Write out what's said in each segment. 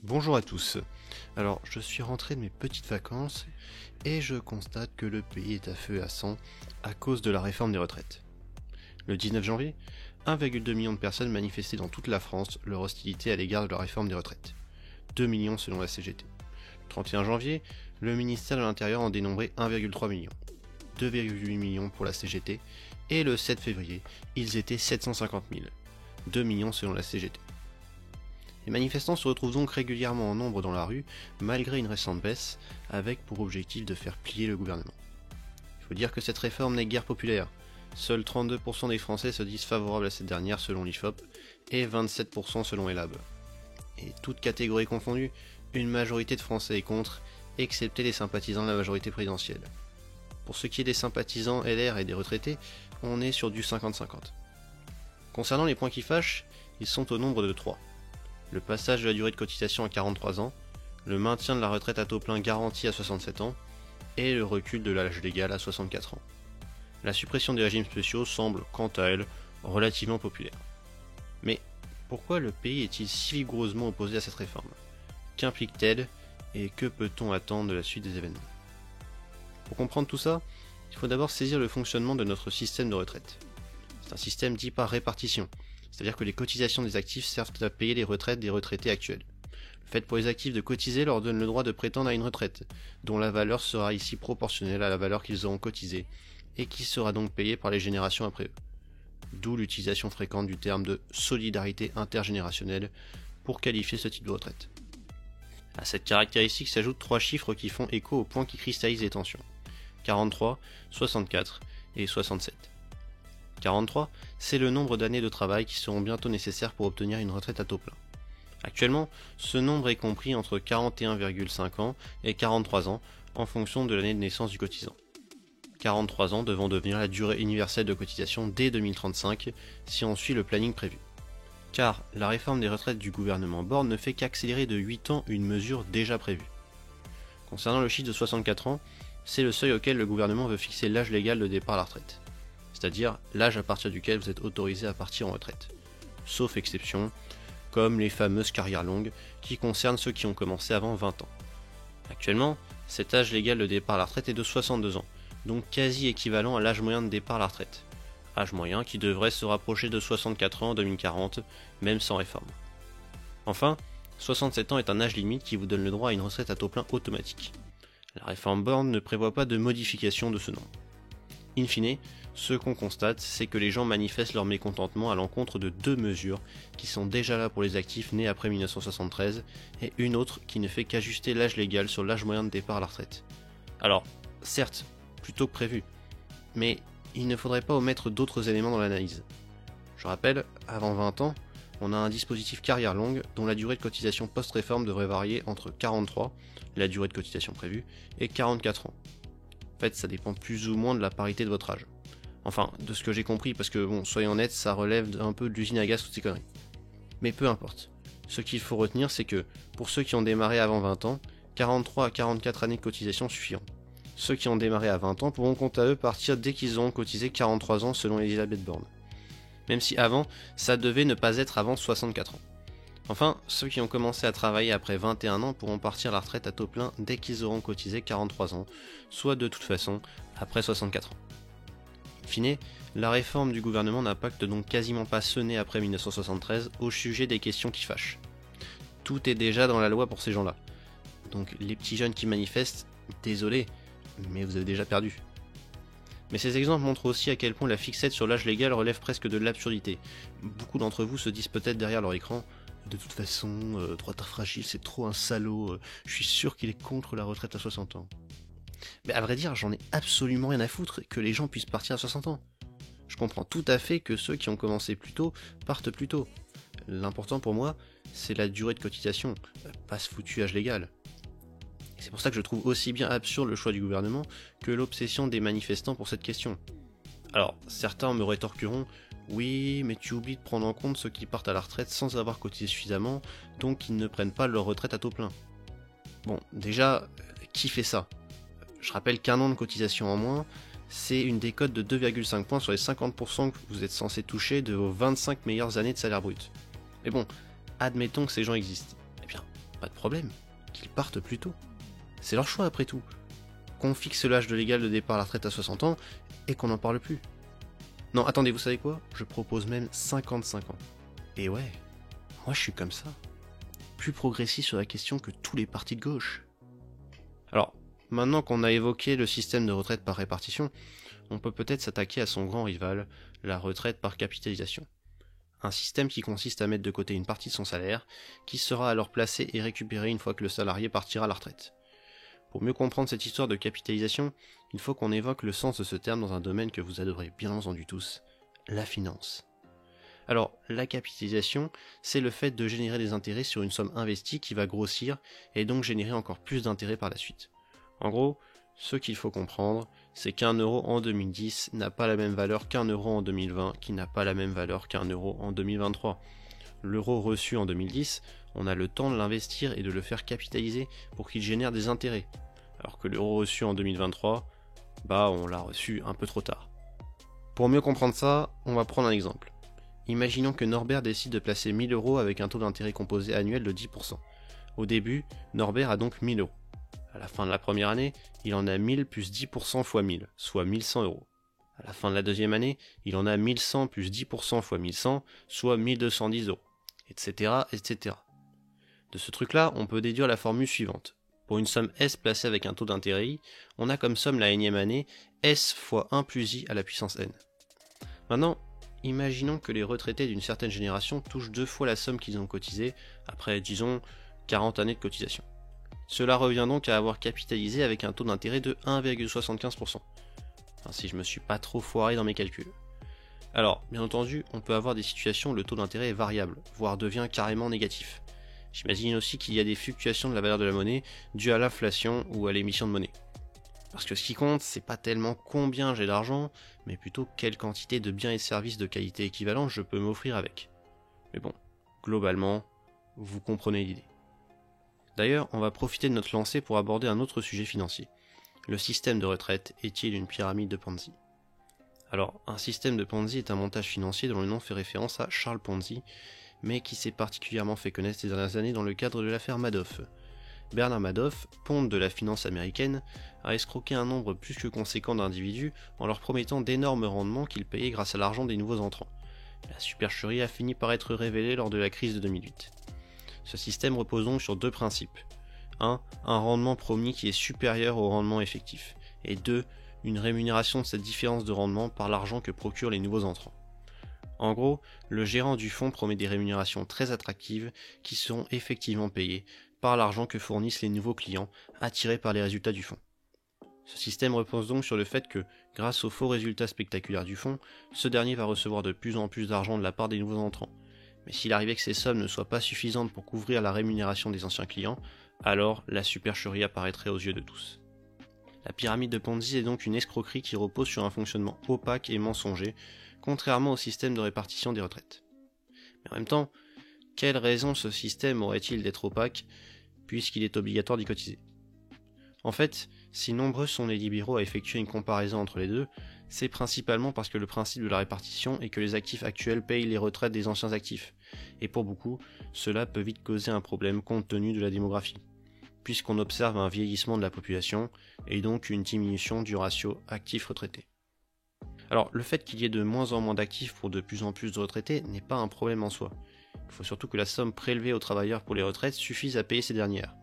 Bonjour à tous. Alors, je suis rentré de mes petites vacances et je constate que le pays est à feu et à sang à cause de la réforme des retraites. Le 19 janvier, 1,2 million de personnes manifestaient dans toute la France leur hostilité à l'égard de la réforme des retraites. 2 millions selon la CGT. Le 31 janvier, le ministère de l'Intérieur en dénombrait 1,3 million. 2,8 millions pour la CGT et le 7 février, ils étaient 750 000. 2 millions selon la CGT. Les manifestants se retrouvent donc régulièrement en nombre dans la rue, malgré une récente baisse, avec pour objectif de faire plier le gouvernement. Il faut dire que cette réforme n'est guère populaire. Seuls 32% des Français se disent favorables à cette dernière selon l'IFOP, et 27% selon Elab. Et toutes catégories confondues, une majorité de Français est contre, excepté les sympathisants de la majorité présidentielle. Pour ce qui est des sympathisants LR et des retraités, on est sur du 50-50. Concernant les points qui fâchent, ils sont au nombre de 3. Le passage de la durée de cotisation à 43 ans, le maintien de la retraite à taux plein garanti à 67 ans, et le recul de l'âge légal à 64 ans. La suppression des régimes spéciaux semble, quant à elle, relativement populaire. Mais pourquoi le pays est-il si vigoureusement opposé à cette réforme? Qu'implique-t-elle, et que peut-on attendre de la suite des événements? Pour comprendre tout ça, il faut d'abord saisir le fonctionnement de notre système de retraite. C'est un système dit par répartition, c'est-à-dire que les cotisations des actifs servent à payer les retraites des retraités actuels. Le fait pour les actifs de cotiser leur donne le droit de prétendre à une retraite, dont la valeur sera ici proportionnelle à la valeur qu'ils auront cotisée, et qui sera donc payée par les générations après eux. D'où l'utilisation fréquente du terme de solidarité intergénérationnelle pour qualifier ce type de retraite. À cette caractéristique s'ajoutent 3 chiffres qui font écho aux points qui cristallisent les tensions. 43, 64 et 67. 43, c'est le nombre d'années de travail qui seront bientôt nécessaires pour obtenir une retraite à taux plein. Actuellement, ce nombre est compris entre 41,5 ans et 43 ans en fonction de l'année de naissance du cotisant. 43 ans devant devenir la durée universelle de cotisation dès 2035 si on suit le planning prévu. Car la réforme des retraites du gouvernement Borne ne fait qu'accélérer de 8 ans une mesure déjà prévue. Concernant le chiffre de 64 ans, c'est le seuil auquel le gouvernement veut fixer l'âge légal de départ à la retraite, c'est-à-dire l'âge à partir duquel vous êtes autorisé à partir en retraite. Sauf exception, comme les fameuses carrières longues qui concernent ceux qui ont commencé avant 20 ans. Actuellement, cet âge légal de départ à la retraite est de 62 ans, donc quasi équivalent à l'âge moyen de départ à la retraite. Âge moyen qui devrait se rapprocher de 64 ans en 2040, même sans réforme. Enfin, 67 ans est un âge limite qui vous donne le droit à une retraite à taux plein automatique. La réforme Borne ne prévoit pas de modification de ce nombre. In fine, ce qu'on constate, c'est que les gens manifestent leur mécontentement à l'encontre de 2 mesures qui sont déjà là pour les actifs nés après 1973 et une autre qui ne fait qu'ajuster l'âge légal sur l'âge moyen de départ à la retraite. Alors, certes, plus tôt que prévu, mais il ne faudrait pas omettre d'autres éléments dans l'analyse. Je rappelle, avant 20 ans, on a un dispositif carrière longue dont la durée de cotisation post-réforme devrait varier entre 43, la durée de cotisation prévue, et 44 ans. En fait, ça dépend plus ou moins de la parité de votre âge. Enfin, de ce que j'ai compris, parce que bon, soyons honnêtes, ça relève un peu de l'usine à gaz, toutes ces conneries. Mais peu importe. Ce qu'il faut retenir, c'est que, pour ceux qui ont démarré avant 20 ans, 43 à 44 années de cotisation suffiront. Ceux qui ont démarré à 20 ans pourront quant à eux partir dès qu'ils auront cotisé 43 ans selon Elisabeth Borne. Même si avant, ça devait ne pas être avant 64 ans. Enfin, ceux qui ont commencé à travailler après 21 ans pourront partir à la retraite à taux plein dès qu'ils auront cotisé 43 ans, soit de toute façon après 64 ans. In fine, la réforme du gouvernement n'impacte donc quasiment pas ceux nés après 1973 au sujet des questions qui fâchent. Tout est déjà dans la loi pour ces gens-là. Donc les petits jeunes qui manifestent, désolé, mais vous avez déjà perdu. Mais ces exemples montrent aussi à quel point la fixette sur l'âge légal relève presque de l'absurdité. Beaucoup d'entre vous se disent peut-être derrière leur écran « De toute façon, droitard fragile, c'est trop un salaud, je suis sûr qu'il est contre la retraite à 60 ans. » Mais à vrai dire, j'en ai absolument rien à foutre que les gens puissent partir à 60 ans. Je comprends tout à fait que ceux qui ont commencé plus tôt partent plus tôt. L'important pour moi, c'est la durée de cotisation, pas ce foutu âge légal. C'est pour ça que je trouve aussi bien absurde le choix du gouvernement que l'obsession des manifestants pour cette question. Alors, certains me rétorqueront « Oui, mais tu oublies de prendre en compte ceux qui partent à la retraite sans avoir cotisé suffisamment, donc ils ne prennent pas leur retraite à taux plein. » Bon, déjà, qui fait ça? Je rappelle qu'1 an de cotisation en moins, c'est une décote de 2,5 points sur les 50% que vous êtes censé toucher de vos 25 meilleures années de salaire brut. Mais bon, admettons que ces gens existent. Eh bien, pas de problème, qu'ils partent plus tôt. C'est leur choix après tout. Qu'on fixe l'âge de légal de départ à la retraite à 60 ans et qu'on n'en parle plus. Non, attendez, vous savez quoi? Je propose même 55 ans. Et ouais, moi je suis comme ça. Plus progressiste sur la question que tous les partis de gauche. Alors, maintenant qu'on a évoqué le système de retraite par répartition, on peut peut-être s'attaquer à son grand rival, la retraite par capitalisation. Un système qui consiste à mettre de côté une partie de son salaire, qui sera alors placée et récupérée une fois que le salarié partira à la retraite. Pour mieux comprendre cette histoire de capitalisation, il faut qu'on évoque le sens de ce terme dans un domaine que vous adorez bien entendu tous, la finance. Alors, la capitalisation, c'est le fait de générer des intérêts sur une somme investie qui va grossir et donc générer encore plus d'intérêts par la suite. En gros, ce qu'il faut comprendre, c'est qu'un euro en 2010 n'a pas la même valeur qu'un euro en 2020, qui n'a pas la même valeur qu'un euro en 2023. L'euro reçu en 2010, on a le temps de l'investir et de le faire capitaliser pour qu'il génère des intérêts. Alors que l'euro reçu en 2023, on l'a reçu un peu trop tard. Pour mieux comprendre ça, on va prendre un exemple. Imaginons que Norbert décide de placer 1000 euros avec un taux d'intérêt composé annuel de 10%. Au début, Norbert a donc 1000 euros. À la fin de la première année, il en a 1000 plus 10% fois 1000, soit 1100 euros. À la fin de la deuxième année, il en a 1100 plus 10% fois 1100, soit 1210 euros, etc., etc. De ce truc-là, on peut déduire la formule suivante. Pour une somme S placée avec un taux d'intérêt I, on a comme somme la énième année S fois 1 plus I à la puissance N. Maintenant, imaginons que les retraités d'une certaine génération touchent 2 fois la somme qu'ils ont cotisée après, disons, 40 années de cotisation. Cela revient donc à avoir capitalisé avec un taux d'intérêt de 1,75%. Si je me suis pas trop foiré dans mes calculs. Alors, bien entendu, on peut avoir des situations où le taux d'intérêt est variable, voire devient carrément négatif. J'imagine aussi qu'il y a des fluctuations de la valeur de la monnaie dues à l'inflation ou à l'émission de monnaie. Parce que ce qui compte, c'est pas tellement combien j'ai d'argent, mais plutôt quelle quantité de biens et services de qualité équivalente je peux m'offrir avec. Mais bon, globalement, vous comprenez l'idée. D'ailleurs, on va profiter de notre lancée pour aborder un autre sujet financier. Le système de retraite est-il une pyramide de Ponzi? Alors, un système de Ponzi est un montage financier dont le nom fait référence à Charles Ponzi, mais qui s'est particulièrement fait connaître ces dernières années dans le cadre de l'affaire Madoff. Bernard Madoff, ponte de la finance américaine, a escroqué un nombre plus que conséquent d'individus en leur promettant d'énormes rendements qu'ils payaient grâce à l'argent des nouveaux entrants. La supercherie a fini par être révélée lors de la crise de 2008. Ce système repose donc sur deux principes. 1. Un rendement promis qui est supérieur au rendement effectif. Et 2. Une rémunération de cette différence de rendement par l'argent que procurent les nouveaux entrants. En gros, le gérant du fonds promet des rémunérations très attractives qui seront effectivement payées par l'argent que fournissent les nouveaux clients attirés par les résultats du fonds. Ce système repose donc sur le fait que, grâce aux faux résultats spectaculaires du fonds, ce dernier va recevoir de plus en plus d'argent de la part des nouveaux entrants. Mais s'il arrivait que ces sommes ne soient pas suffisantes pour couvrir la rémunération des anciens clients, alors la supercherie apparaîtrait aux yeux de tous. La pyramide de Ponzi est donc une escroquerie qui repose sur un fonctionnement opaque et mensonger, contrairement au système de répartition des retraites. Mais en même temps, quelle raison ce système aurait-il d'être opaque, puisqu'il est obligatoire d'y cotiser? En fait, si nombreux sont les libéraux à effectuer une comparaison entre les deux, c'est principalement parce que le principe de la répartition est que les actifs actuels payent les retraites des anciens actifs, et pour beaucoup, cela peut vite causer un problème compte tenu de la démographie, puisqu'on observe un vieillissement de la population, et donc une diminution du ratio actifs-retraités. Alors, le fait qu'il y ait de moins en moins d'actifs pour de plus en plus de retraités n'est pas un problème en soi. Il faut surtout que la somme prélevée aux travailleurs pour les retraites suffise à payer ces dernières.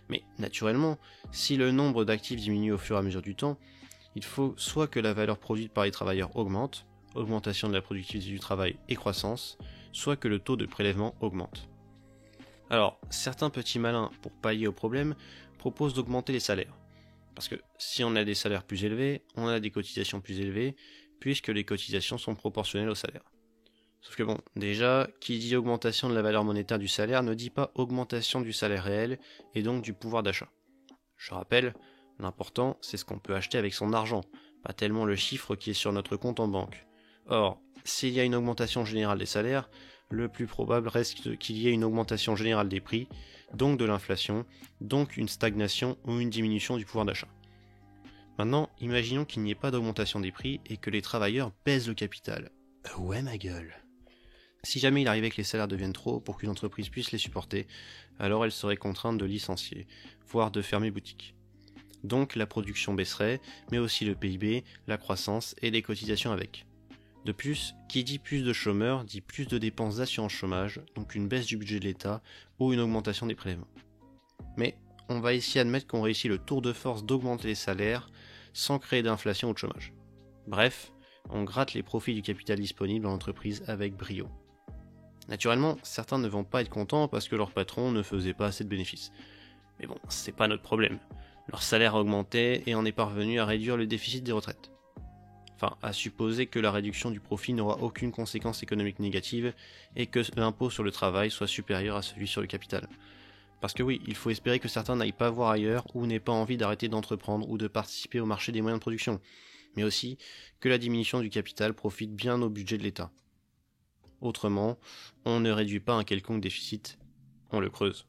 Mais naturellement, si le nombre d'actifs diminue au fur et à mesure du temps, il faut soit que la valeur produite par les travailleurs augmente, augmentation de la productivité du travail et croissance, soit que le taux de prélèvement augmente. Alors, certains petits malins, pour pallier au problème, proposent d'augmenter les salaires. Parce que si on a des salaires plus élevés, on a des cotisations plus élevées, puisque les cotisations sont proportionnelles au salaire. Sauf que bon, déjà, qui dit augmentation de la valeur monétaire du salaire ne dit pas augmentation du salaire réel, et donc du pouvoir d'achat. Je rappelle, l'important, c'est ce qu'on peut acheter avec son argent, pas tellement le chiffre qui est sur notre compte en banque. Or, s'il y a une augmentation générale des salaires, le plus probable reste qu'il y ait une augmentation générale des prix, donc de l'inflation, donc une stagnation ou une diminution du pouvoir d'achat. Maintenant, imaginons qu'il n'y ait pas d'augmentation des prix et que les travailleurs pèsent le capital. Ouais ma gueule. Si jamais il arrivait que les salaires deviennent trop pour qu'une entreprise puisse les supporter, alors elle serait contrainte de licencier, voire de fermer boutique. Donc la production baisserait, mais aussi le PIB, la croissance et les cotisations avec. De plus, qui dit plus de chômeurs dit plus de dépenses d'assurance chômage, donc une baisse du budget de l'État ou une augmentation des prélèvements. Mais on va ici admettre qu'on réussit le tour de force d'augmenter les salaires sans créer d'inflation ou de chômage. Bref, on gratte les profits du capital disponible dans l'entreprise avec brio. Naturellement, certains ne vont pas être contents parce que leur patron ne faisait pas assez de bénéfices. Mais bon, c'est pas notre problème. Leur salaire a augmenté et on est parvenu à réduire le déficit des retraites. Enfin, à supposer que la réduction du profit n'aura aucune conséquence économique négative et que l'impôt sur le travail soit supérieur à celui sur le capital. Parce que oui, il faut espérer que certains n'aillent pas voir ailleurs ou n'aient pas envie d'arrêter d'entreprendre ou de participer au marché des moyens de production, mais aussi que la diminution du capital profite bien au budget de l'État. Autrement, on ne réduit pas un quelconque déficit, on le creuse.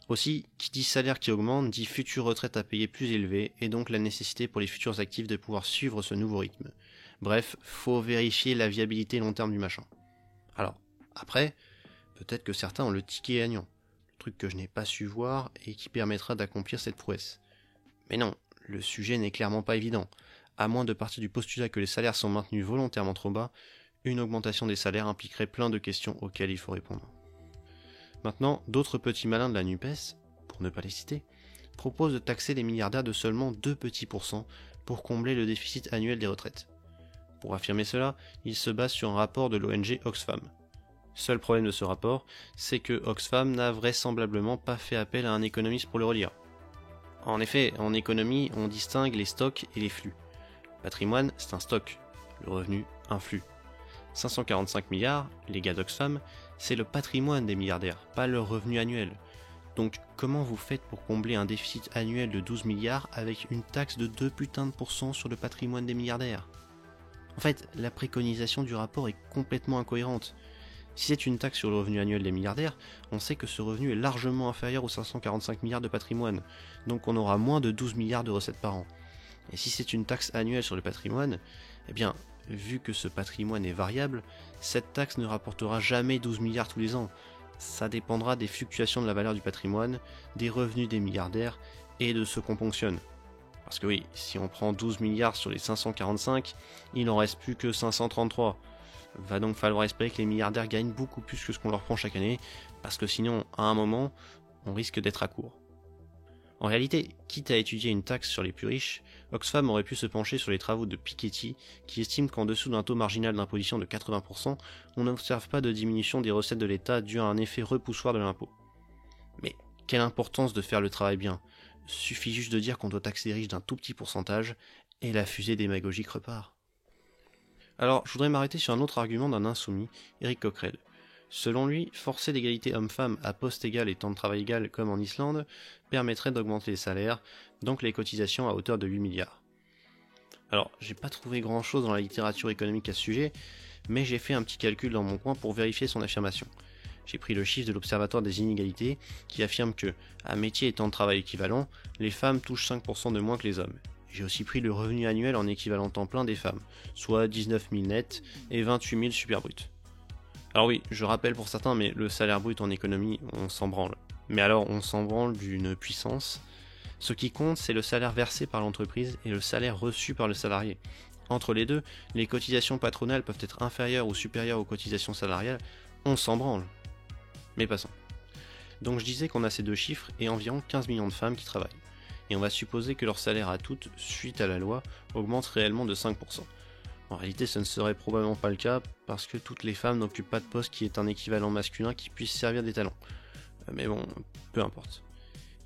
Aussi, qui dit salaire qui augmente dit future retraite à payer plus élevée et donc la nécessité pour les futurs actifs de pouvoir suivre ce nouveau rythme. Bref, faut vérifier la viabilité long terme du machin. Alors, après, peut-être que certains ont le ticket gagnant, le truc que je n'ai pas su voir et qui permettra d'accomplir cette prouesse. Mais non, le sujet n'est clairement pas évident. À moins de partir du postulat que les salaires sont maintenus volontairement trop bas, une augmentation des salaires impliquerait plein de questions auxquelles il faut répondre. Maintenant, d'autres petits malins de la NUPES, pour ne pas les citer, proposent de taxer les milliardaires de seulement 2 petits pourcents pour combler le déficit annuel des retraites. Pour affirmer cela, ils se basent sur un rapport de l'ONG Oxfam. Seul problème de ce rapport, c'est que Oxfam n'a vraisemblablement pas fait appel à un économiste pour le relire. En effet, en économie, on distingue les stocks et les flux. Le patrimoine, c'est un stock, le revenu, un flux. 545 milliards, les gars d'Oxfam, c'est le patrimoine des milliardaires, pas leur revenu annuel. Donc comment vous faites pour combler un déficit annuel de 12 milliards avec une taxe de 2 putains de pourcents sur le patrimoine des milliardaires? En fait, la préconisation du rapport est complètement incohérente. Si c'est une taxe sur le revenu annuel des milliardaires, on sait que ce revenu est largement inférieur aux 545 milliards de patrimoine, donc on aura moins de 12 milliards de recettes par an. Et si c'est une taxe annuelle sur le patrimoine, eh bien, vu que ce patrimoine est variable, cette taxe ne rapportera jamais 12 milliards tous les ans. Ça dépendra des fluctuations de la valeur du patrimoine, des revenus des milliardaires et de ce qu'on ponctionne. Parce que oui, si on prend 12 milliards sur les 545, il n'en reste plus que 533. Va donc falloir espérer que les milliardaires gagnent beaucoup plus que ce qu'on leur prend chaque année, parce que sinon, à un moment, on risque d'être à court. En réalité, quitte à étudier une taxe sur les plus riches, Oxfam aurait pu se pencher sur les travaux de Piketty, qui estime qu'en dessous d'un taux marginal d'imposition de 80%, on n'observe pas de diminution des recettes de l'État due à un effet repoussoir de l'impôt. Mais quelle importance de faire le travail bien? Suffit juste de dire qu'on doit taxer les riches d'un tout petit pourcentage, et la fusée démagogique repart. Alors, je voudrais m'arrêter sur un autre argument d'un insoumis, Éric Coquerel. Selon lui, forcer l'égalité homme-femme à poste égal et temps de travail égal comme en Islande permettrait d'augmenter les salaires, donc les cotisations à hauteur de 8 milliards. Alors, j'ai pas trouvé grand chose dans la littérature économique à ce sujet, mais j'ai fait un petit calcul dans mon coin pour vérifier son affirmation. J'ai pris le chiffre de l'Observatoire des inégalités qui affirme que, à métier et temps de travail équivalent, les femmes touchent 5% de moins que les hommes. J'ai aussi pris le revenu annuel en équivalent temps plein des femmes, soit 19 000 net et 28 000 super brut. Alors oui, je rappelle pour certains, mais le salaire brut en économie, on s'en branle. Mais alors, on s'en branle d'une puissance. Ce qui compte, c'est le salaire versé par l'entreprise et le salaire reçu par le salarié. Entre les deux, les cotisations patronales peuvent être inférieures ou supérieures aux cotisations salariales, on s'en branle. Mais passons. Donc je disais qu'on a ces deux chiffres et environ 15 millions de femmes qui travaillent. Et on va supposer que leur salaire à toutes, suite à la loi, augmente réellement de 5%. En réalité, ce ne serait probablement pas le cas, parce que toutes les femmes n'occupent pas de poste qui est un équivalent masculin qui puisse servir d'étalon. Mais bon, peu importe.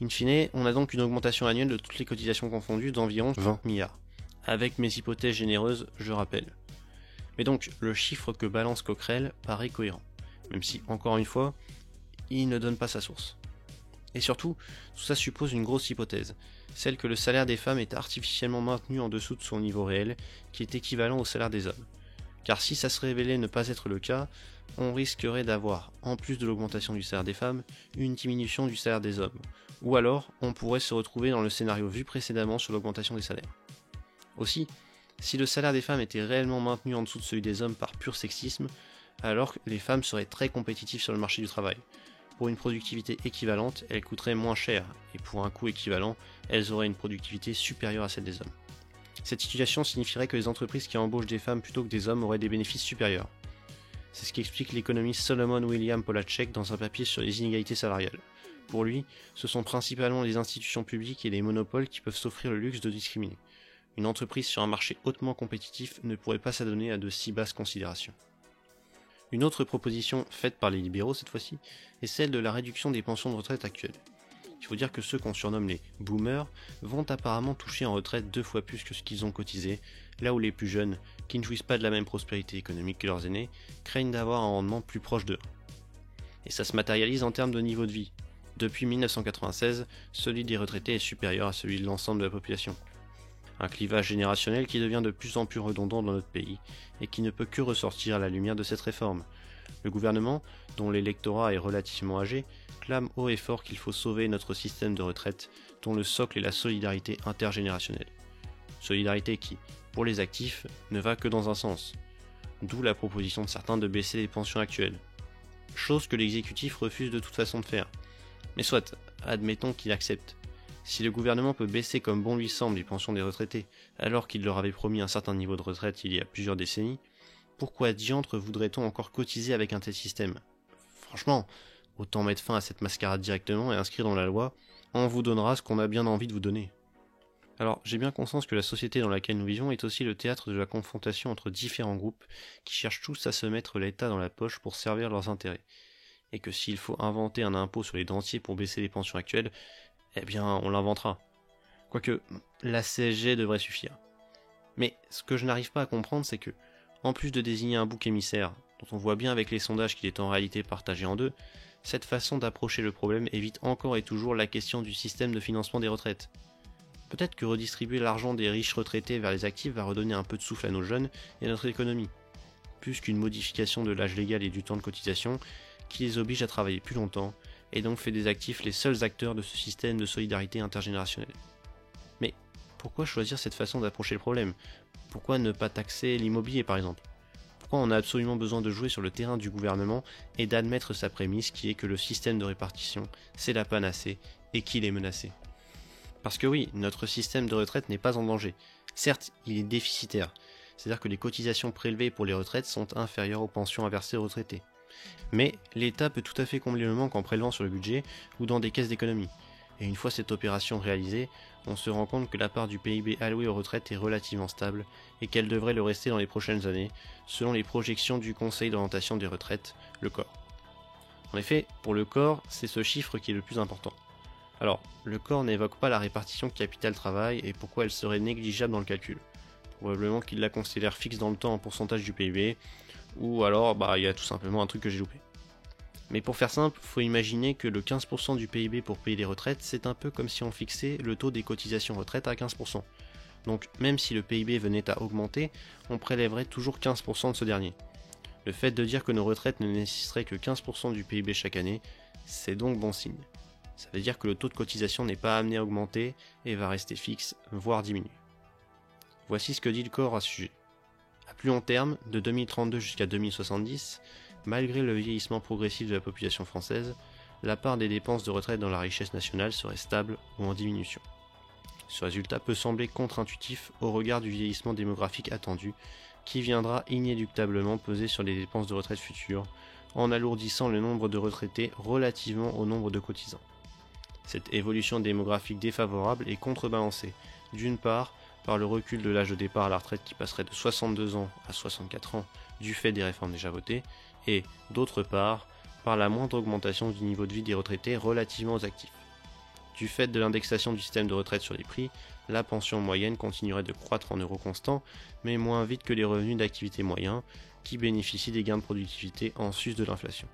In fine, on a donc une augmentation annuelle de toutes les cotisations confondues d'environ 20 milliards. Avec mes hypothèses généreuses, je rappelle. Mais donc, le chiffre que balance Coquerel paraît cohérent, même si, encore une fois, il ne donne pas sa source. Et surtout, tout ça suppose une grosse hypothèse, celle que le salaire des femmes est artificiellement maintenu en dessous de son niveau réel, qui est équivalent au salaire des hommes. Car si ça se révélait ne pas être le cas, on risquerait d'avoir, en plus de l'augmentation du salaire des femmes, une diminution du salaire des hommes. Ou alors, on pourrait se retrouver dans le scénario vu précédemment sur l'augmentation des salaires. Aussi, si le salaire des femmes était réellement maintenu en dessous de celui des hommes par pur sexisme, alors que les femmes seraient très compétitives sur le marché du travail. Pour une productivité équivalente, elles coûteraient moins cher, et pour un coût équivalent, elles auraient une productivité supérieure à celle des hommes. Cette situation signifierait que les entreprises qui embauchent des femmes plutôt que des hommes auraient des bénéfices supérieurs. C'est ce qu'explique l'économiste Solomon William Polacek dans un papier sur les inégalités salariales. Pour lui, ce sont principalement les institutions publiques et les monopoles qui peuvent s'offrir le luxe de discriminer. Une entreprise sur un marché hautement compétitif ne pourrait pas s'adonner à de si basses considérations. Une autre proposition faite par les libéraux cette fois-ci est celle de la réduction des pensions de retraite actuelles. Il faut dire que ceux qu'on surnomme les boomers vont apparemment toucher en retraite 2 fois plus que ce qu'ils ont cotisé, là où les plus jeunes, qui ne jouissent pas de la même prospérité économique que leurs aînés, craignent d'avoir un rendement plus proche d'eux. Et ça se matérialise en termes de niveau de vie. Depuis 1996, celui des retraités est supérieur à celui de l'ensemble de la population. Un clivage générationnel qui devient de plus en plus redondant dans notre pays et qui ne peut que ressortir à la lumière de cette réforme. Le gouvernement, dont l'électorat est relativement âgé, clame haut et fort qu'il faut sauver notre système de retraite, dont le socle est la solidarité intergénérationnelle. Solidarité qui, pour les actifs, ne va que dans un sens. D'où la proposition de certains de baisser les pensions actuelles. Chose que l'exécutif refuse de toute façon de faire. Mais soit, admettons qu'il accepte. Si le gouvernement peut baisser comme bon lui semble les pensions des retraités, alors qu'il leur avait promis un certain niveau de retraite il y a plusieurs décennies, pourquoi diantre voudrait-on encore cotiser avec un tel système ? Franchement, autant mettre fin à cette mascarade directement et inscrire dans la loi « On vous donnera ce qu'on a bien envie de vous donner ». Alors, j'ai bien conscience que la société dans laquelle nous vivons est aussi le théâtre de la confrontation entre différents groupes qui cherchent tous à se mettre l'État dans la poche pour servir leurs intérêts. Et que s'il faut inventer un impôt sur les dentiers pour baisser les pensions actuelles, eh bien, on l'inventera. Quoique, la CSG devrait suffire. Mais ce que je n'arrive pas à comprendre, c'est que, en plus de désigner un bouc émissaire, dont on voit bien avec les sondages qu'il est en réalité partagé en deux, cette façon d'approcher le problème évite encore et toujours la question du système de financement des retraites. Peut-être que redistribuer l'argent des riches retraités vers les actifs va redonner un peu de souffle à nos jeunes et à notre économie, plus qu'une modification de l'âge légal et du temps de cotisation qui les oblige à travailler plus longtemps et donc fait des actifs les seuls acteurs de ce système de solidarité intergénérationnelle. Mais pourquoi choisir cette façon d'approcher le problème ? Pourquoi ne pas taxer l'immobilier par exemple ? Pourquoi on a absolument besoin de jouer sur le terrain du gouvernement et d'admettre sa prémisse qui est que le système de répartition, c'est la panacée et qu'il est menacé ? Parce que oui, notre système de retraite n'est pas en danger. Certes, il est déficitaire, c'est-à-dire que les cotisations prélevées pour les retraites sont inférieures aux pensions à verser aux retraités. Mais l'État peut tout à fait combler le manque en prélevant sur le budget ou dans des caisses d'économie. Et une fois cette opération réalisée, on se rend compte que la part du PIB alloué aux retraites est relativement stable et qu'elle devrait le rester dans les prochaines années, selon les projections du Conseil d'orientation des retraites, le COR. En effet, pour le COR, c'est ce chiffre qui est le plus important. Alors, le COR n'évoque pas la répartition capital-travail et pourquoi elle serait négligeable dans le calcul. Probablement qu'il la considère fixe dans le temps en pourcentage du PIB, ou alors il y a tout simplement un truc que j'ai loupé. Mais pour faire simple, faut imaginer que le 15% du PIB pour payer les retraites, c'est un peu comme si on fixait le taux des cotisations retraite à 15%. Donc même si le PIB venait à augmenter, on prélèverait toujours 15% de ce dernier. Le fait de dire que nos retraites ne nécessiteraient que 15% du PIB chaque année, c'est donc bon signe. Ça veut dire que le taux de cotisation n'est pas amené à augmenter et va rester fixe, voire diminuer. Voici ce que dit le COR à ce sujet. À plus long terme, de 2032 jusqu'à 2070, malgré le vieillissement progressif de la population française, la part des dépenses de retraite dans la richesse nationale serait stable ou en diminution. Ce résultat peut sembler contre-intuitif au regard du vieillissement démographique attendu, qui viendra inéluctablement peser sur les dépenses de retraite futures, en alourdissant le nombre de retraités relativement au nombre de cotisants. Cette évolution démographique défavorable est contrebalancée, d'une part, par le recul de l'âge de départ à la retraite qui passerait de 62 ans à 64 ans du fait des réformes déjà votées, et, d'autre part, par la moindre augmentation du niveau de vie des retraités relativement aux actifs. Du fait de l'indexation du système de retraite sur les prix, la pension moyenne continuerait de croître en euros constants, mais moins vite que les revenus d'activité moyens, qui bénéficient des gains de productivité en sus de l'inflation.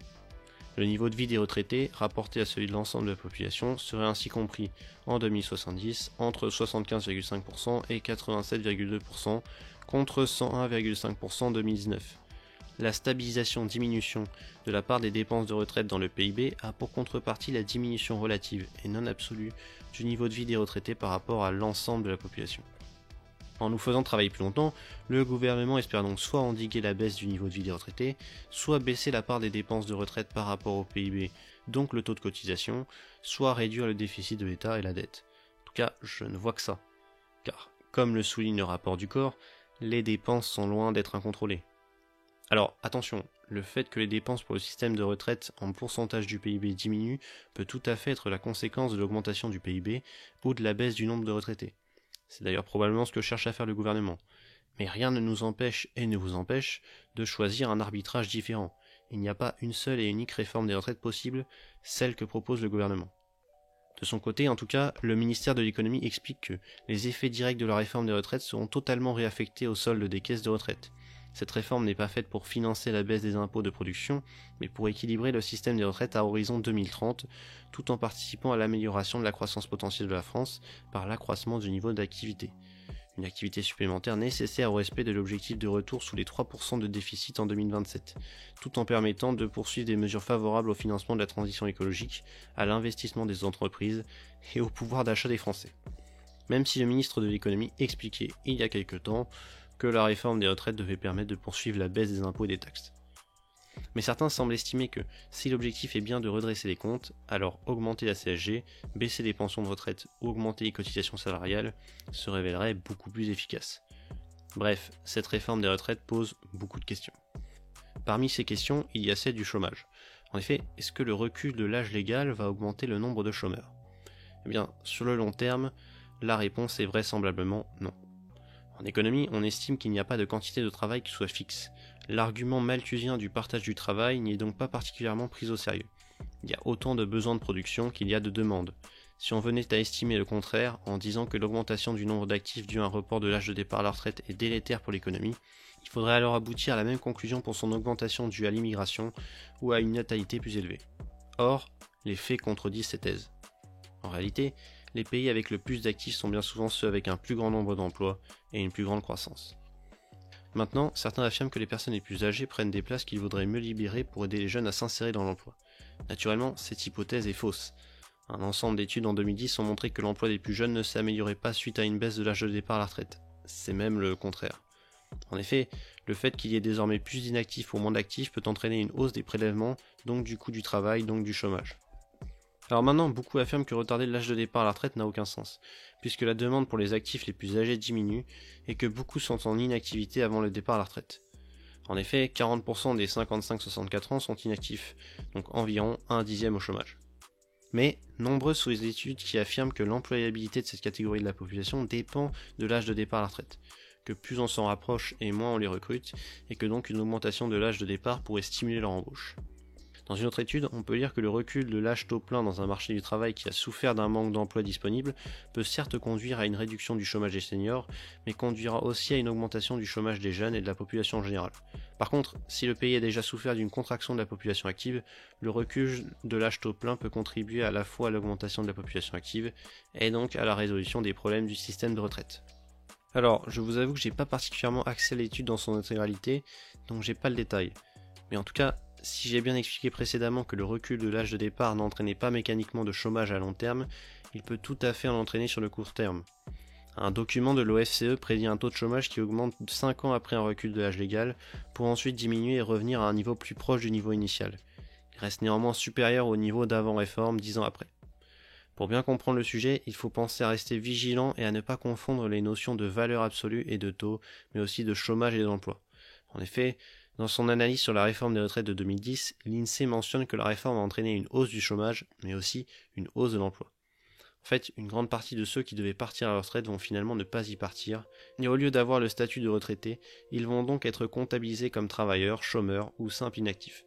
Le niveau de vie des retraités, rapporté à celui de l'ensemble de la population, serait ainsi compris en 2070 entre 75,5% et 87,2% contre 101,5% en 2019. La stabilisation-diminution de la part des dépenses de retraite dans le PIB a pour contrepartie la diminution relative et non absolue du niveau de vie des retraités par rapport à l'ensemble de la population. En nous faisant travailler plus longtemps, le gouvernement espère donc soit endiguer la baisse du niveau de vie des retraités, soit baisser la part des dépenses de retraite par rapport au PIB, donc le taux de cotisation, soit réduire le déficit de l'État et la dette. En tout cas, je ne vois que ça. Car, comme le souligne le rapport du corps, les dépenses sont loin d'être incontrôlées. Alors, attention, le fait que les dépenses pour le système de retraite en pourcentage du PIB diminuent peut tout à fait être la conséquence de l'augmentation du PIB ou de la baisse du nombre de retraités. C'est d'ailleurs probablement ce que cherche à faire le gouvernement. Mais rien ne nous empêche et ne vous empêche de choisir un arbitrage différent. Il n'y a pas une seule et unique réforme des retraites possible, celle que propose le gouvernement. De son côté, en tout cas, le ministère de l'économie explique que les effets directs de la réforme des retraites seront totalement réaffectés au solde des caisses de retraite. Cette réforme n'est pas faite pour financer la baisse des impôts de production, mais pour équilibrer le système des retraites à horizon 2030, tout en participant à l'amélioration de la croissance potentielle de la France par l'accroissement du niveau d'activité. Une activité supplémentaire nécessaire au respect de l'objectif de retour sous les 3% de déficit en 2027, tout en permettant de poursuivre des mesures favorables au financement de la transition écologique, à l'investissement des entreprises et au pouvoir d'achat des Français. Même si le ministre de l'économie expliquait il y a quelque temps que la réforme des retraites devait permettre de poursuivre la baisse des impôts et des taxes. Mais certains semblent estimer que si l'objectif est bien de redresser les comptes, alors augmenter la CSG, baisser les pensions de retraite ou augmenter les cotisations salariales se révélerait beaucoup plus efficace. Bref, cette réforme des retraites pose beaucoup de questions. Parmi ces questions, il y a celle du chômage. En effet, est-ce que le recul de l'âge légal va augmenter le nombre de chômeurs ? Eh bien, sur le long terme, la réponse est vraisemblablement non. En économie, on estime qu'il n'y a pas de quantité de travail qui soit fixe. L'argument malthusien du partage du travail n'y est donc pas particulièrement pris au sérieux. Il y a autant de besoins de production qu'il y a de demandes. Si on venait à estimer le contraire, en disant que l'augmentation du nombre d'actifs due à un report de l'âge de départ à la retraite est délétère pour l'économie, il faudrait alors aboutir à la même conclusion pour son augmentation due à l'immigration ou à une natalité plus élevée. Or, les faits contredisent ces thèses. En réalité, les pays avec le plus d'actifs sont bien souvent ceux avec un plus grand nombre d'emplois et une plus grande croissance. Maintenant, certains affirment que les personnes les plus âgées prennent des places qu'il vaudrait mieux libérer pour aider les jeunes à s'insérer dans l'emploi. Naturellement, cette hypothèse est fausse. Un ensemble d'études en 2010 ont montré que l'emploi des plus jeunes ne s'améliorait pas suite à une baisse de l'âge de départ à la retraite. C'est même le contraire. En effet, le fait qu'il y ait désormais plus d'inactifs ou moins d'actifs peut entraîner une hausse des prélèvements, donc du coût du travail, donc du chômage. Alors maintenant, beaucoup affirment que retarder l'âge de départ à la retraite n'a aucun sens, puisque la demande pour les actifs les plus âgés diminue et que beaucoup sont en inactivité avant le départ à la retraite. En effet, 40% des 55-64 ans sont inactifs, donc environ un dixième au chômage. Mais nombreuses sont les études qui affirment que l'employabilité de cette catégorie de la population dépend de l'âge de départ à la retraite, que plus on s'en rapproche et moins on les recrute, et que donc une augmentation de l'âge de départ pourrait stimuler leur embauche. Dans une autre étude, on peut lire que le recul de l'âge taux plein dans un marché du travail qui a souffert d'un manque d'emplois disponibles peut certes conduire à une réduction du chômage des seniors, mais conduira aussi à une augmentation du chômage des jeunes et de la population en général. Par contre, si le pays a déjà souffert d'une contraction de la population active, le recul de l'âge taux plein peut contribuer à la fois à l'augmentation de la population active et donc à la résolution des problèmes du système de retraite. Alors, je vous avoue que j'ai pas particulièrement accès à l'étude dans son intégralité, donc j'ai pas le détail. Mais en tout cas, si j'ai bien expliqué précédemment que le recul de l'âge de départ n'entraînait pas mécaniquement de chômage à long terme, il peut tout à fait en entraîner sur le court terme. Un document de l'OFCE prédit un taux de chômage qui augmente 5 ans après un recul de l'âge légal, pour ensuite diminuer et revenir à un niveau plus proche du niveau initial. Il reste néanmoins supérieur au niveau d'avant-réforme 10 ans après. Pour bien comprendre le sujet, il faut penser à rester vigilant et à ne pas confondre les notions de valeur absolue et de taux, mais aussi de chômage et d'emploi. En effet, dans son analyse sur la réforme des retraites de 2010, l'INSEE mentionne que la réforme a entraîné une hausse du chômage, mais aussi une hausse de l'emploi. En fait, une grande partie de ceux qui devaient partir à la retraite vont finalement ne pas y partir, et au lieu d'avoir le statut de retraité, ils vont donc être comptabilisés comme travailleurs, chômeurs ou simples inactifs.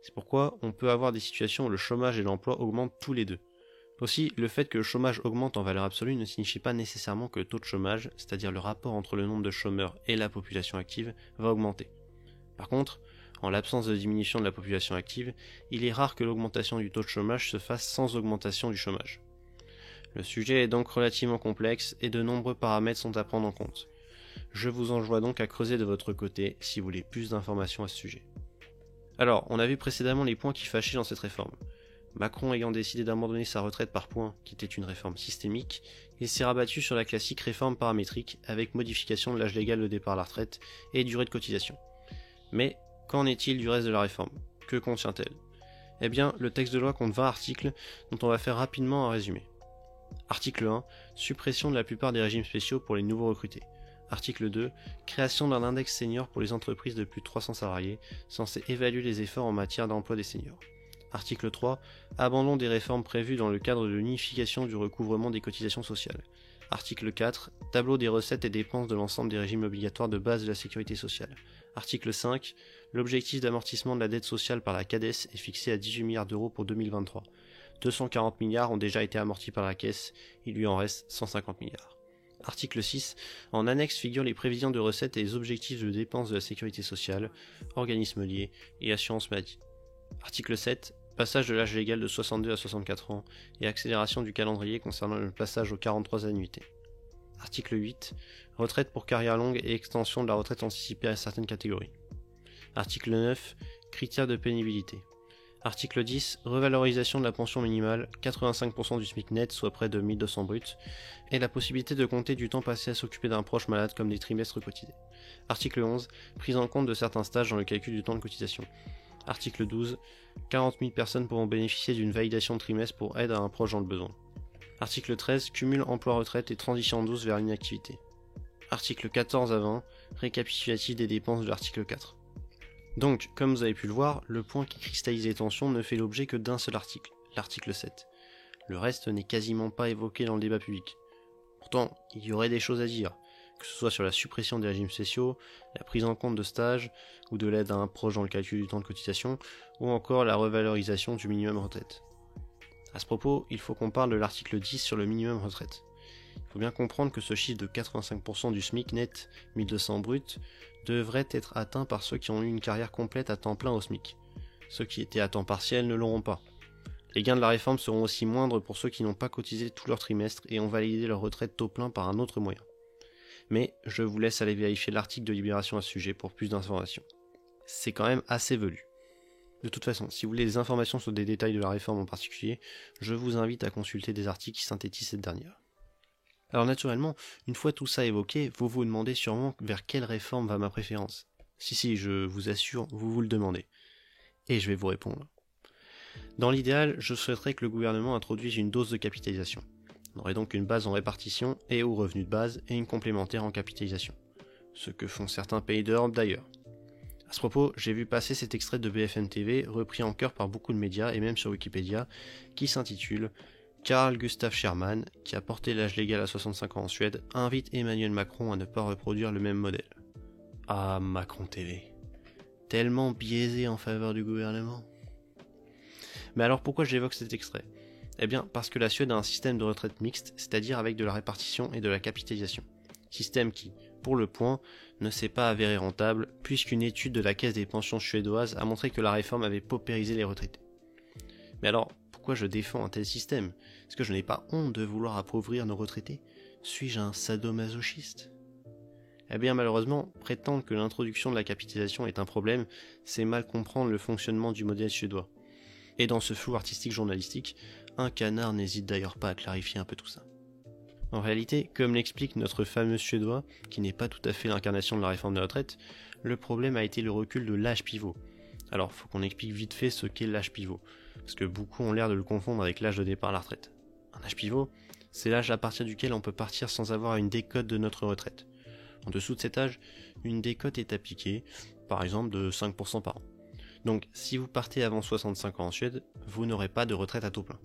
C'est pourquoi on peut avoir des situations où le chômage et l'emploi augmentent tous les deux. Aussi, le fait que le chômage augmente en valeur absolue ne signifie pas nécessairement que le taux de chômage, c'est-à-dire le rapport entre le nombre de chômeurs et la population active, va augmenter. Par contre, en l'absence de diminution de la population active, il est rare que l'augmentation du taux de chômage se fasse sans augmentation du chômage. Le sujet est donc relativement complexe et de nombreux paramètres sont à prendre en compte. Je vous enjoins donc à creuser de votre côté si vous voulez plus d'informations à ce sujet. Alors, on a vu précédemment les points qui fâchaient dans cette réforme. Macron ayant décidé d'abandonner sa retraite par points, qui était une réforme systémique, il s'est rabattu sur la classique réforme paramétrique avec modification de l'âge légal de départ à la retraite et durée de cotisation. Mais qu'en est-il du reste de la réforme? Que contient-elle? Eh bien, le texte de loi compte 20 articles dont on va faire rapidement un résumé. Article 1, suppression de la plupart des régimes spéciaux pour les nouveaux recrutés. Article 2, création d'un index senior pour les entreprises de plus de 300 salariés, censé évaluer les efforts en matière d'emploi des seniors. Article 3, abandon des réformes prévues dans le cadre de l'unification du recouvrement des cotisations sociales. Article 4, tableau des recettes et dépenses de l'ensemble des régimes obligatoires de base de la sécurité sociale. Article 5, l'objectif d'amortissement de la dette sociale par la CADES est fixé à 18 milliards d'euros pour 2023. 240 milliards ont déjà été amortis par la Caisse, il lui en reste 150 milliards. Article 6, en annexe figurent les prévisions de recettes et les objectifs de dépenses de la sécurité sociale, organismes liés et assurance maladie. Article 7, passage de l'âge légal de 62 à 64 ans et accélération du calendrier concernant le passage aux 43 annuités. Article 8, retraite pour carrière longue et extension de la retraite anticipée à certaines catégories. Article 9, critères de pénibilité. Article 10, revalorisation de la pension minimale, 85% du SMIC net, soit près de 1200 bruts, et la possibilité de compter du temps passé à s'occuper d'un proche malade comme des trimestres cotisés. Article 11, prise en compte de certains stages dans le calcul du temps de cotisation. Article 12, 40 000 personnes pourront bénéficier d'une validation de trimestre pour aide à un proche dans le besoin. Article 13, cumul emploi-retraite et transition douce vers l'inactivité. Article 14 à 20, récapitulatif des dépenses de l'article 4. Donc, comme vous avez pu le voir, le point qui cristallise les tensions ne fait l'objet que d'un seul article, l'article 7. Le reste n'est quasiment pas évoqué dans le débat public. Pourtant, il y aurait des choses à dire, que ce soit sur la suppression des régimes spéciaux, la prise en compte de stages ou de l'aide à un proche dans le calcul du temps de cotisation, ou encore la revalorisation du minimum retraite. À ce propos, il faut qu'on parle de l'article 10 sur le minimum retraite. Il faut bien comprendre que ce chiffre de 85% du SMIC net, 1200 brut, devrait être atteint par ceux qui ont eu une carrière complète à temps plein au SMIC. Ceux qui étaient à temps partiel ne l'auront pas. Les gains de la réforme seront aussi moindres pour ceux qui n'ont pas cotisé tout leur trimestre et ont validé leur retraite taux plein par un autre moyen. Mais je vous laisse aller vérifier l'article de Libération à ce sujet pour plus d'informations. C'est quand même assez velu. De toute façon, si vous voulez des informations sur des détails de la réforme en particulier, je vous invite à consulter des articles qui synthétisent cette dernière. Alors naturellement, une fois tout ça évoqué, vous vous demandez sûrement vers quelle réforme va ma préférence. Si, je vous assure, vous vous le demandez. Et je vais vous répondre. Dans l'idéal, je souhaiterais que le gouvernement introduise une dose de capitalisation. On aurait donc une base en répartition et au revenu de base et une complémentaire en capitalisation. Ce que font certains pays d'Europe d'ailleurs. À ce propos, j'ai vu passer cet extrait de BFM TV, repris en chœur par beaucoup de médias et même sur Wikipédia, qui s'intitule Carl Gustav Scherman, qui a porté l'âge légal à 65 ans en Suède, invite Emmanuel Macron à ne pas reproduire le même modèle. Ah, Macron TV. Tellement biaisé en faveur du gouvernement. Mais alors pourquoi j'évoque cet extrait? Eh bien parce que la Suède a un système de retraite mixte, c'est-à-dire avec de la répartition et de la capitalisation. Système qui, pour le point, ne s'est pas avéré rentable, puisqu'une étude de la Caisse des pensions suédoise a montré que la réforme avait paupérisé les retraités. Mais alors, pourquoi je défends un tel système? Est-ce que je n'ai pas honte de vouloir appauvrir nos retraités? Suis-je un sadomasochiste? Eh bien malheureusement, prétendre que l'introduction de la capitalisation est un problème, c'est mal comprendre le fonctionnement du modèle suédois. Et dans ce flou artistique journalistique, un canard n'hésite d'ailleurs pas à clarifier un peu tout ça. En réalité, comme l'explique notre fameux suédois, qui n'est pas tout à fait l'incarnation de la réforme des retraites, le problème a été le recul de l'âge pivot. Alors, faut qu'on explique vite fait ce qu'est l'âge pivot, parce que beaucoup ont l'air de le confondre avec l'âge de départ à la retraite. Un âge pivot, c'est l'âge à partir duquel on peut partir sans avoir une décote de notre retraite. En dessous de cet âge, une décote est appliquée, par exemple de 5% par an. Donc, si vous partez avant 65 ans en Suède, vous n'aurez pas de retraite à taux plein.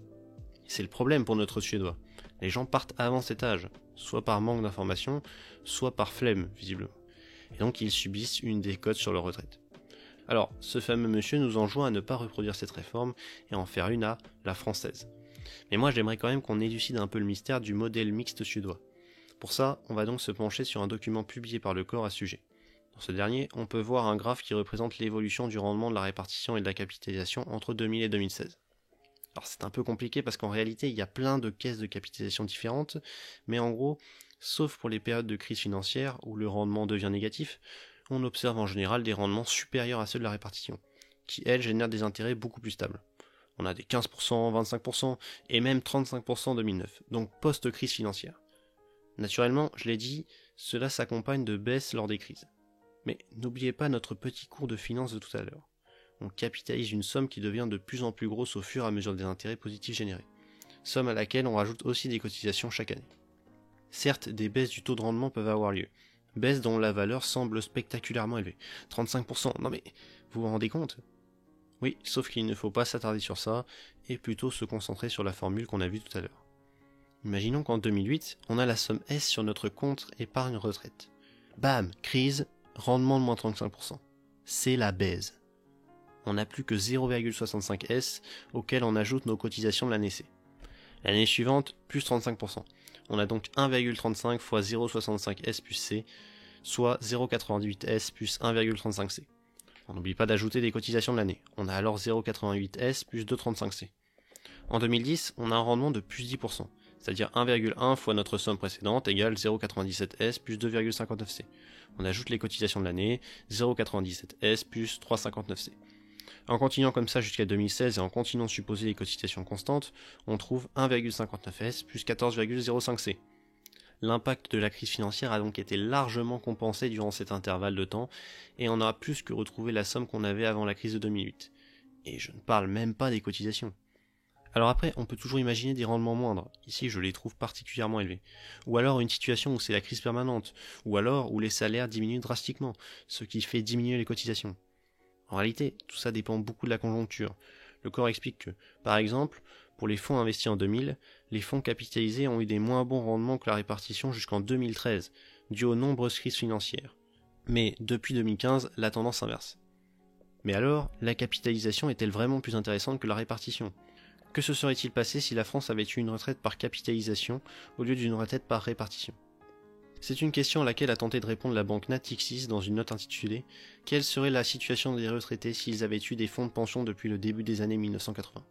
C'est le problème pour notre Suédois. Les gens partent avant cet âge, soit par manque d'information, soit par flemme, visiblement. Et donc ils subissent une décote sur leur retraite. Alors, ce fameux monsieur nous enjoint à ne pas reproduire cette réforme et en faire une à la française. Mais moi j'aimerais quand même qu'on élucide un peu le mystère du modèle mixte suédois. Pour ça, on va donc se pencher sur un document publié par le corps à ce sujet. Dans ce dernier, on peut voir un graphe qui représente l'évolution du rendement de la répartition et de la capitalisation entre 2000 et 2016. Alors c'est un peu compliqué parce qu'en réalité il y a plein de caisses de capitalisation différentes, mais en gros, sauf pour les périodes de crise financière où le rendement devient négatif, on observe en général des rendements supérieurs à ceux de la répartition, qui elles génèrent des intérêts beaucoup plus stables. On a des 15%, 25% et même 35% en 2009, donc post-crise financière. Naturellement, je l'ai dit, cela s'accompagne de baisses lors des crises. Mais n'oubliez pas notre petit cours de finance de tout à l'heure. On capitalise une somme qui devient de plus en plus grosse au fur et à mesure des intérêts positifs générés. Somme à laquelle on rajoute aussi des cotisations chaque année. Certes, des baisses du taux de rendement peuvent avoir lieu, baisses dont la valeur semble spectaculairement élevée. 35%, non mais, vous vous rendez compte ? Oui, sauf qu'il ne faut pas s'attarder sur ça, et plutôt se concentrer sur la formule qu'on a vue tout à l'heure. Imaginons qu'en 2008, on a la somme S sur notre compte épargne retraite. Bam, crise, rendement de moins 35%. C'est la baise. On n'a plus que 0,65 S auquel on ajoute nos cotisations de l'année C. L'année suivante, plus 35%. On a donc 1,35 fois 0,65 S plus C, soit 0,88 S plus 1,35 C. On n'oublie pas d'ajouter des cotisations de l'année. On a alors 0,88 S plus 2,35 C. En 2010, on a un rendement de plus 10%, c'est-à-dire 1,1 fois notre somme précédente égale 0,97 S plus 2,59 C. On ajoute les cotisations de l'année, 0,97 S plus 3,59 C. En continuant comme ça jusqu'à 2016 et en continuant de supposer les cotisations constantes, on trouve 1,59 S plus 14,05 C. L'impact de la crise financière a donc été largement compensé durant cet intervalle de temps et on a plus que retrouvé la somme qu'on avait avant la crise de 2008. Et je ne parle même pas des cotisations. Alors après, on peut toujours imaginer des rendements moindres, ici je les trouve particulièrement élevés, ou alors une situation où c'est la crise permanente, ou alors où les salaires diminuent drastiquement, ce qui fait diminuer les cotisations. En réalité, tout ça dépend beaucoup de la conjoncture. Le corps explique que, par exemple, pour les fonds investis en 2000, les fonds capitalisés ont eu des moins bons rendements que la répartition jusqu'en 2013, dû aux nombreuses crises financières. Mais depuis 2015, la tendance inverse. Mais alors, la capitalisation est-elle vraiment plus intéressante que la répartition ? Que se serait-il passé si la France avait eu une retraite par capitalisation au lieu d'une retraite par répartition ? C'est une question à laquelle a tenté de répondre la banque Natixis dans une note intitulée « Quelle serait la situation des retraités s'ils avaient eu des fonds de pension depuis le début des années 1980 ?»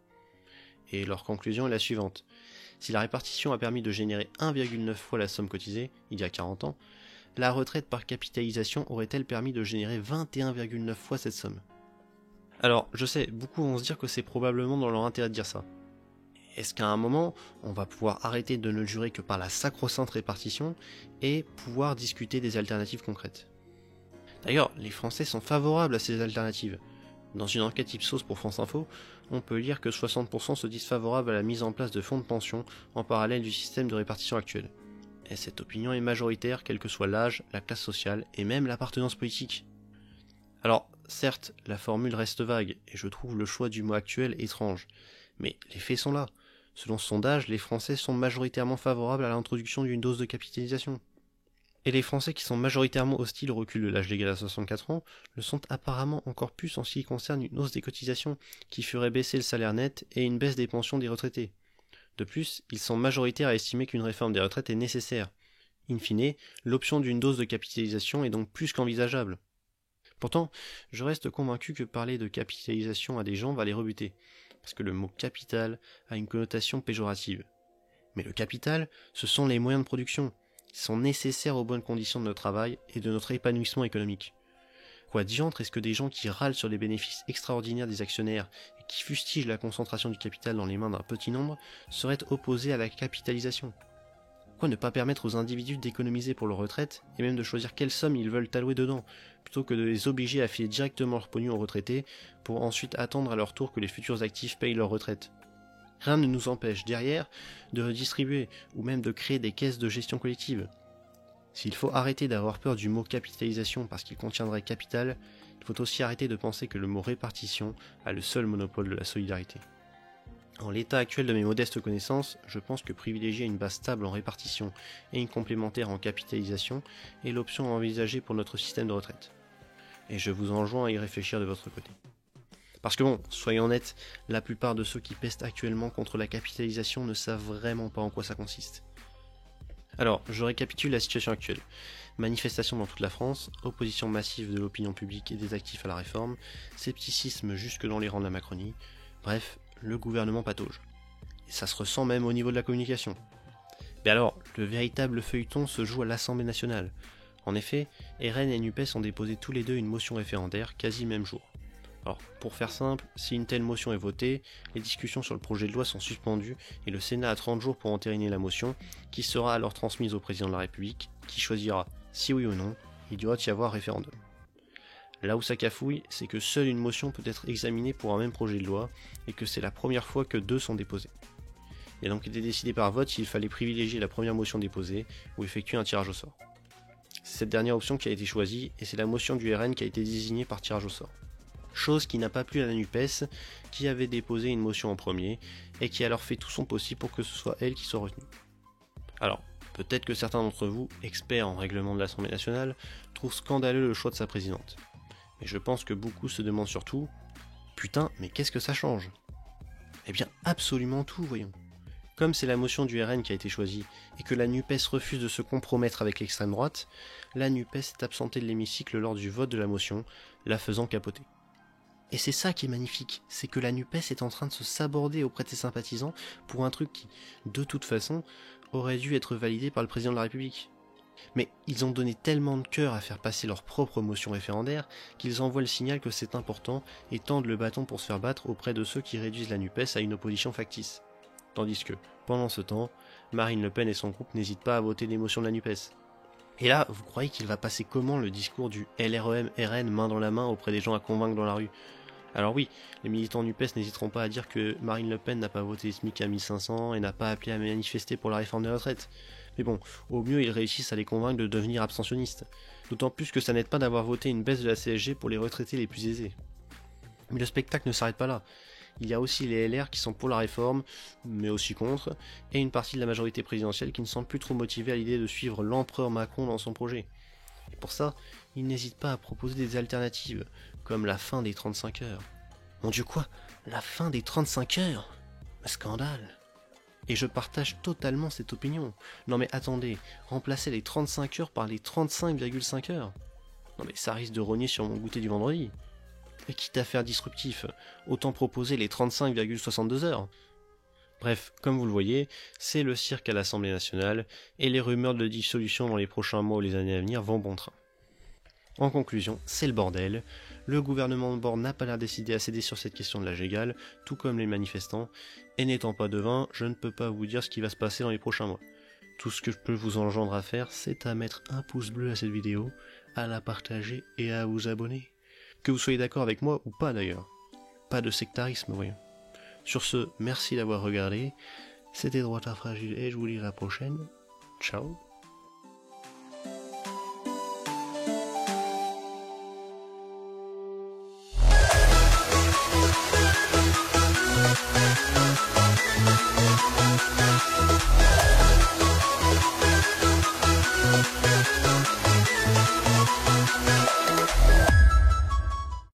Et leur conclusion est la suivante. Si la répartition a permis de générer 1,9 fois la somme cotisée, il y a 40 ans, la retraite par capitalisation aurait-elle permis de générer 21,9 fois cette somme ? Alors, je sais, beaucoup vont se dire que c'est probablement dans leur intérêt de dire ça. Est-ce qu'à un moment, on va pouvoir arrêter de ne jurer que par la sacro-sainte répartition et pouvoir discuter des alternatives concrètes ? D'ailleurs, les Français sont favorables à ces alternatives. Dans une enquête Ipsos pour France Info, on peut lire que 60% se disent favorables à la mise en place de fonds de pension en parallèle du système de répartition actuel. Et cette opinion est majoritaire quel que soit l'âge, la classe sociale et même l'appartenance politique. Alors, certes, la formule reste vague et je trouve le choix du mot actuel étrange, mais les faits sont là. Selon ce sondage, les Français sont majoritairement favorables à l'introduction d'une dose de capitalisation. Et les Français qui sont majoritairement hostiles au recul de l'âge légal à 64 ans le sont apparemment encore plus en ce qui concerne une hausse des cotisations qui ferait baisser le salaire net et une baisse des pensions des retraités. De plus, ils sont majoritaires à estimer qu'une réforme des retraites est nécessaire. In fine, l'option d'une dose de capitalisation est donc plus qu'envisageable. Pourtant, je reste convaincu que parler de capitalisation à des gens va les rebuter, parce que le mot capital a une connotation péjorative. Mais le capital, ce sont les moyens de production, qui sont nécessaires aux bonnes conditions de notre travail et de notre épanouissement économique. Quoi diantre est-ce que des gens qui râlent sur les bénéfices extraordinaires des actionnaires et qui fustigent la concentration du capital dans les mains d'un petit nombre seraient opposés à la capitalisation ? Pourquoi ne pas permettre aux individus d'économiser pour leur retraite et même de choisir quelle somme ils veulent allouer dedans, plutôt que de les obliger à filer directement leur pognon aux retraités pour ensuite attendre à leur tour que les futurs actifs payent leur retraite ? Rien ne nous empêche derrière de redistribuer ou même de créer des caisses de gestion collective. S'il faut arrêter d'avoir peur du mot capitalisation parce qu'il contiendrait capital, il faut aussi arrêter de penser que le mot répartition a le seul monopole de la solidarité. En l'état actuel de mes modestes connaissances, je pense que privilégier une base stable en répartition et une complémentaire en capitalisation est l'option à envisager pour notre système de retraite. Et je vous enjoins à y réfléchir de votre côté. Parce que bon, soyons honnêtes, la plupart de ceux qui pestent actuellement contre la capitalisation ne savent vraiment pas en quoi ça consiste. Alors, je récapitule la situation actuelle. Manifestations dans toute la France, opposition massive de l'opinion publique et des actifs à la réforme, scepticisme jusque dans les rangs de la Macronie, bref, le gouvernement patauge. Et ça se ressent même au niveau de la communication. Mais alors, le véritable feuilleton se joue à l'Assemblée nationale. En effet, RN et NUPES ont déposé tous les deux une motion référendaire quasi même jour. Alors, pour faire simple, si une telle motion est votée, les discussions sur le projet de loi sont suspendues et le Sénat a 30 jours pour entériner la motion, qui sera alors transmise au président de la République, qui choisira si oui ou non il doit y avoir référendum. Là où ça cafouille, c'est que seule une motion peut être examinée pour un même projet de loi, et que c'est la première fois que 2 sont déposées. Il a donc été décidé par vote s'il fallait privilégier la première motion déposée, ou effectuer un tirage au sort. C'est cette dernière option qui a été choisie, et c'est la motion du RN qui a été désignée par tirage au sort. Chose qui n'a pas plu à la NUPES, qui avait déposé une motion en premier, et qui a alors fait tout son possible pour que ce soit elle qui soit retenue. Alors, peut-être que certains d'entre vous, experts en règlement de l'Assemblée nationale, trouvent scandaleux le choix de sa présidente. Mais je pense que beaucoup se demandent surtout « Putain, mais qu'est-ce que ça change ?» Eh bien, absolument tout, voyons. Comme c'est la motion du RN qui a été choisie, et que la NUPES refuse de se compromettre avec l'extrême droite, la NUPES est absentée de l'hémicycle lors du vote de la motion, la faisant capoter. Et c'est ça qui est magnifique, c'est que la NUPES est en train de se saborder auprès de ses sympathisants pour un truc qui, de toute façon, aurait dû être validé par le président de la République. Mais ils ont donné tellement de cœur à faire passer leur propre motion référendaire qu'ils envoient le signal que c'est important et tendent le bâton pour se faire battre auprès de ceux qui réduisent la NUPES à une opposition factice. Tandis que, pendant ce temps, Marine Le Pen et son groupe n'hésitent pas à voter des motions de la NUPES. Et là, vous croyez qu'il va passer comment le discours du LREM-RN main dans la main auprès des gens à convaincre dans la rue? Alors oui, les militants NUPES n'hésiteront pas à dire que Marine Le Pen n'a pas voté SMIC à 1500 et n'a pas appelé à manifester pour la réforme des retraites. Mais bon, au mieux ils réussissent à les convaincre de devenir abstentionnistes. D'autant plus que ça n'aide pas d'avoir voté une baisse de la CSG pour les retraités les plus aisés. Mais le spectacle ne s'arrête pas là. Il y a aussi les LR qui sont pour la réforme, mais aussi contre, et une partie de la majorité présidentielle qui ne semble plus trop motivée à l'idée de suivre l'empereur Macron dans son projet. Et pour ça, ils n'hésitent pas à proposer des alternatives, comme la fin des 35 heures. Mon Dieu quoi? La fin des 35 heures? Un scandale! Et je partage totalement cette opinion. Non mais attendez, remplacer les 35 heures par les 35,5 heures? Non mais ça risque de rogner sur mon goûter du vendredi. Et quitte à faire disruptif, autant proposer les 35,62 heures. Bref, comme vous le voyez, c'est le cirque à l'Assemblée nationale, et les rumeurs de dissolution dans les prochains mois ou les années à venir vont bon train. En conclusion, c'est le bordel. Le gouvernement de bord n'a pas l'air décidé à céder sur cette question de l'âge égal, tout comme les manifestants, et n'étant pas devin, je ne peux pas vous dire ce qui va se passer dans les prochains mois. Tout ce que je peux vous engendrer à faire, c'est à mettre un pouce bleu à cette vidéo, à la partager et à vous abonner. Que vous soyez d'accord avec moi ou pas d'ailleurs. Pas de sectarisme, voyons. Sur ce, merci d'avoir regardé. C'était Droitard Fragile et je vous dis à la prochaine. Ciao.